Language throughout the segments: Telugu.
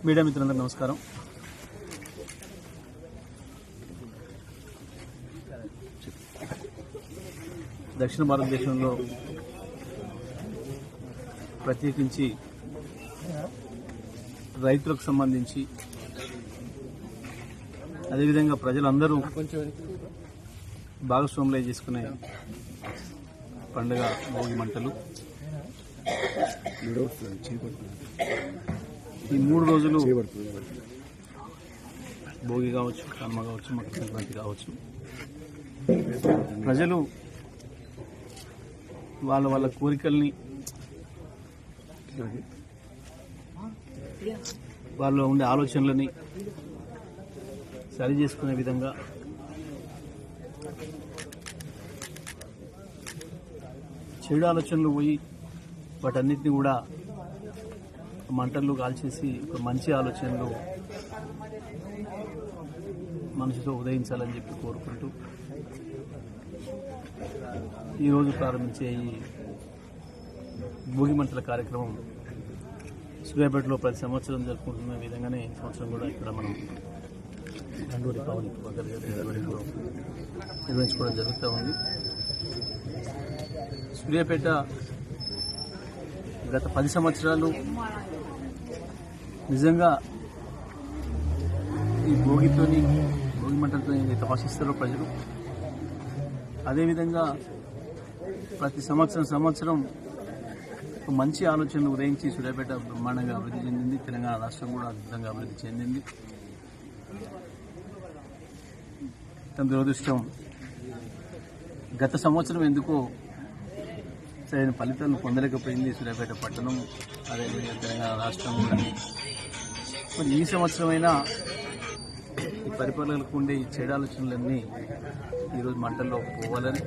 మీడియా మిత్రులందరూ నమస్కారం. దక్షిణ భారతదేశంలో ప్రత్యేకించి రైతులకు సంబంధించి అదేవిధంగా ప్రజలందరూ భాగస్వాములై చేసుకునే పండుగ భోగి మంటలు. ఈ 3 రోజులు భోగి కావచ్చు, కనుమ కావచ్చు, మకర సంక్రాంతి కావచ్చు, ప్రజలు వాళ్ళ కోరికల్ని వాళ్ళలో ఉండే ఆలోచనలని సరి చేసుకునే విధంగా చెడు ఆలోచనలు పోయి వాటన్నిటిని కూడా మంటల్లో కాల్చేసి ఒక మంచి ఆలోచనలు మనసుతో ఉదయించాలని చెప్పి కోరుకుంటూ ఈరోజు ప్రారంభించే ఈ భోగి మంటల కార్యక్రమం సూర్యాపేటలో ప్రతి సంవత్సరం జరుపుకుంటున్న విధంగానే ఈ సంవత్సరం కూడా ఇక్కడ మనం గండూరి పవన్ నిర్వహించుకోవడం జరుగుతూ ఉంది. సూర్యాపేట గత 10 సంవత్సరాలు నిజంగా ఈ భోగి మంటలతో ఏదైతే ఆశిస్తారో ప్రజలు, అదేవిధంగా ప్రతి సంవత్సరం ఒక మంచి ఆలోచనలు ఉదయించి సూర్యాపేట బ్రహ్మాండంగా అభివృద్ధి చెందింది. తెలంగాణ రాష్ట్రం కూడా అద్భుతంగా అభివృద్ధి చెందింది. తన దురదృష్టం గత సంవత్సరం ఎందుకో సరైన ఫలితాలను పొందలేకపోయింది సూర్యాపేట పట్టణం, అదేవిధంగా తెలంగాణ రాష్ట్రం కూడా. మరి ఈ సంవత్సరమైనా ఈ పరిపాలనకు ఉండే ఈ చెడు ఆలోచనలన్నీ ఈరోజు మంటల్లో పోవాలని,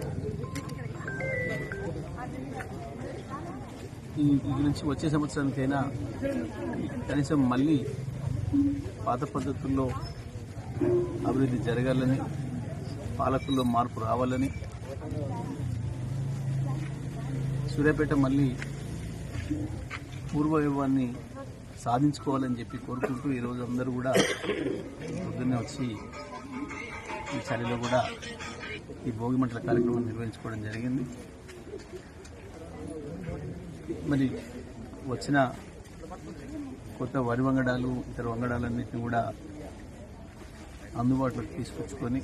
ఈ నుంచి వచ్చే సంవత్సరానికైనా కనీసం మళ్ళీ పాత పద్ధతుల్లో అభివృద్ధి జరగాలని, పాలకుల్లో మార్పు రావాలని, సూర్యాపేట మళ్ళీ పూర్వవైభవాన్ని సాధించుకోవాలని చెప్పి కోరుకుంటూ ఈరోజు అందరూ కూడా పొద్దున్నే వచ్చి ఈ చలిలో కూడా ఈ భోగి మంటల కార్యక్రమం నిర్వహించుకోవడం జరిగింది. మరి వచ్చిన కొత్త వరి వంగడాలు, ఇతర వంగడాలన్నింటినీ కూడా అందుబాటులోకి తీసుకొచ్చుకొని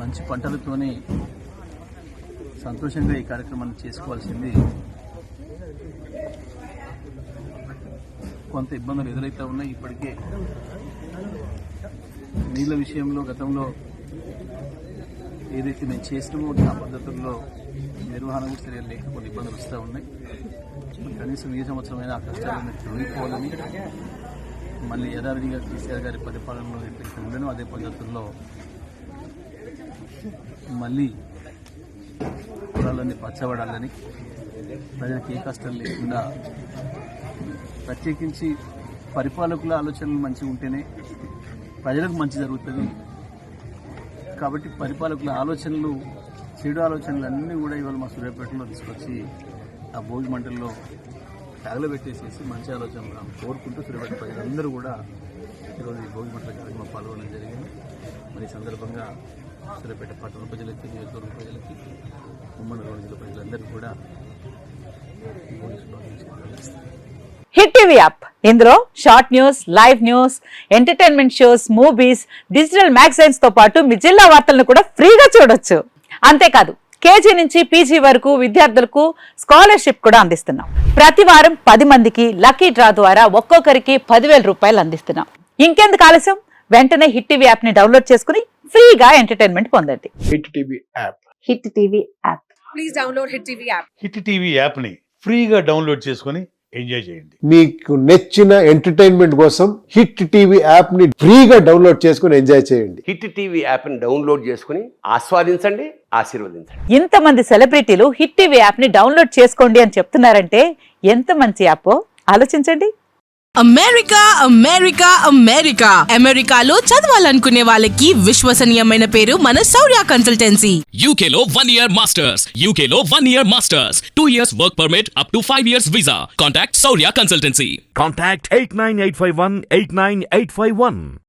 మంచి పంటలతోనే సంతోషంగా ఈ కార్యక్రమాన్ని చేసుకోవాల్సింది. కొంత ఇబ్బందులు ఎదురైతే ఉన్నాయి. ఇప్పటికే నీళ్ళ విషయంలో గతంలో ఏదైతే మేము చేసినామో ఆ పద్ధతుల్లో నిర్వహణ చర్యలు లేక కొన్ని ఇబ్బందులు వస్తూ ఉన్నాయి. కనీసం ఈ సంవత్సరమైనా ఆ కష్టాలను తొలగిపోవాలని, మళ్ళీ యథావిధిగా కేసీఆర్ గారి పరిపాలనలో ఎప్పటికీ ఉండను అదే పద్ధతుల్లో మళ్ళీ పొలాలన్నీ పచ్చబడాలని, ప్రజలకు ఏ కష్టం లేకుండా, ప్రత్యేకించి పరిపాలకుల ఆలోచనలు మంచిగా ఉంటేనే ప్రజలకు మంచి జరుగుతుంది. కాబట్టి పరిపాలకుల ఆలోచనలు, చెడు ఆలోచనలు అన్నీ కూడా ఇవాళ మా సూర్యాపేటలో తీసుకొచ్చి ఆ భోగి మంటల్లో తగలబెట్టేసేసి మంచి ఆలోచనలు కోరుకుంటూ సూర్యాపేట ప్రజలందరూ కూడా ఈరోజు ఈ భోగి మంటల కార్యక్రమం పాల్గొనడం జరిగింది. మరి ఈ సందర్భంగా సూర్యాపేట పట్టణ ప్రజలకి, నియోజకవర్గ ప్రజలకి, ఉమ్మడి జిల్లా ప్రజలందరికీ కూడా భోగి శుభాకాంక్షలు. హిట్ టీవీ యాప్, ఇందులో short news, live news, entertainment shows, movies, digital magazines తో పాటు మీ జిల్లా వార్తలను కూడా ఫ్రీగా చూడొచ్చు. అంతేకాదు కేజీ నుంచి పీజీ వరకు విద్యార్థులకు స్కాలర్షిప్ కూడా అందిస్తున్నాం. ప్రతి వారం 10 మందికి లక్కీ డ్రా ద్వారా ఒక్కొక్కరికి 10,000 రూపాయలు అందిస్తున్నాం. ఇంకెందుకు ఆలస్యం, వెంటనే హిట్ టీవీ యాప్ ని డౌన్లోడ్ చేసుకుని ఫ్రీగా ఎంటర్టైన్మెంట్ పొందండి. Hit TV app. Hit TV app. Please download hit TV app. Hit TV app ని ఫ్రీగా డౌన్లోడ్ చేసుకుని ఎంజాయ్ చేయండి. మీకు నచ్చిన ఎంటర్టైన్మెంట్ కోసం హిట్ టీవీ యాప్ ని ఫ్రీగా డౌన్లోడ్ చేసుకుని ఎంజాయ్ చేయండి. హిట్ టీవీ యాప్ ని డౌన్లోడ్ చేసుకుని ఆస్వాదించండి, ఆశీర్వదించండి. ఇంతమంది సెలబ్రిటీలు హిట్ టీవీ యాప్ ని డౌన్లోడ్ చేసుకోండి అని చెప్తున్నారంటే ఎంత మంచి యాప్ ఆలోచించండి. అమెరికా అమెరికా అమెరికా అమెరికాలో చదవాలనుకునే వాళ్ళకి విశ్వసనీయమైన పేరు మన శౌర్య consultancy. UK Law 1 Year Masters. UK Law 1 Year Masters. 2 years work permit up to 5 years visa. Contact Saurya Consultancy. Contact 89851 89851.